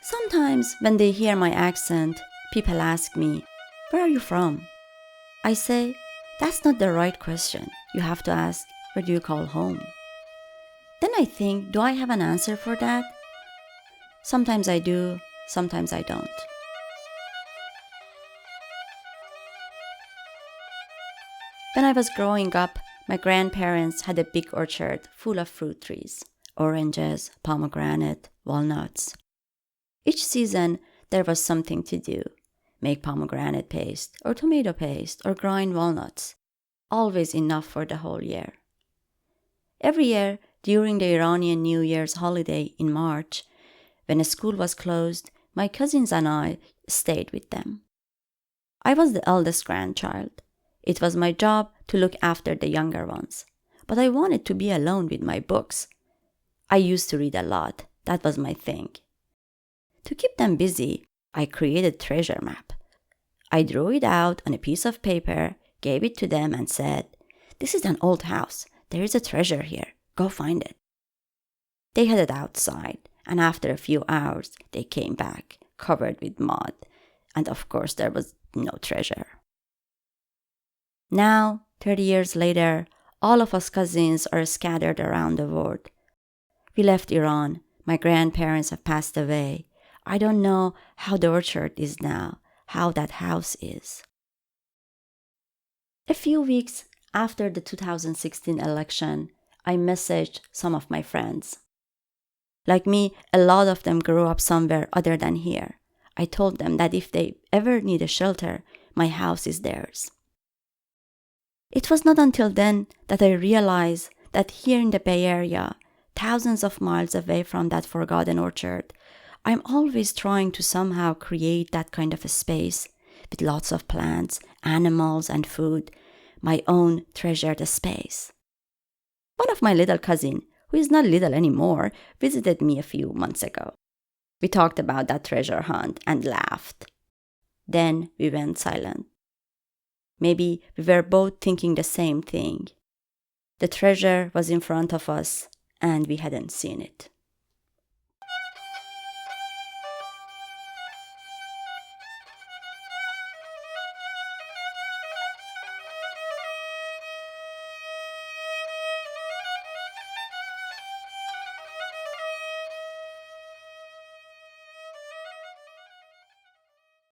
Sometimes when they hear my accent, people ask me, "Where are you from?" I say, "That's not the right question. You have to ask, where do you call home?" Then I think, do I have an answer for that? Sometimes I do, sometimes I don't. When I was growing up, my grandparents had a big orchard full of fruit trees, oranges, pomegranate, walnuts. Each season, there was something to do. Make pomegranate paste, or tomato paste, or grind walnuts. Always enough for the whole year. Every year, during the Iranian New Year's holiday in March, when school was closed, my cousins and I stayed with them. I was the eldest grandchild. It was my job to look after the younger ones, but I wanted to be alone with my books. I used to read a lot. That was my thing. To keep them busy, I created a treasure map. I drew it out on a piece of paper, gave it to them, and said, "This is an old house. There is a treasure here. Go find it." They headed outside, and after a few hours, they came back, covered with mud, and of course there was no treasure. Now, 30 years later, all of us cousins are scattered around the world. We left Iran. My grandparents have passed away. I don't know how the orchard is now, how that house is. A few weeks after the 2016 election, I messaged some of my friends. Like me, a lot of them grew up somewhere other than here. I told them that if they ever need a shelter, my house is theirs. It was not until then that I realized that here in the Bay Area, thousands of miles away from that forgotten orchard, I'm always trying to somehow create that kind of a space with lots of plants, animals, and food, my own treasured space. One of my little cousins, who is not little anymore, visited me a few months ago. We talked about that treasure hunt and laughed. Then we went silent. Maybe we were both thinking the same thing. The treasure was in front of us, and we hadn't seen it.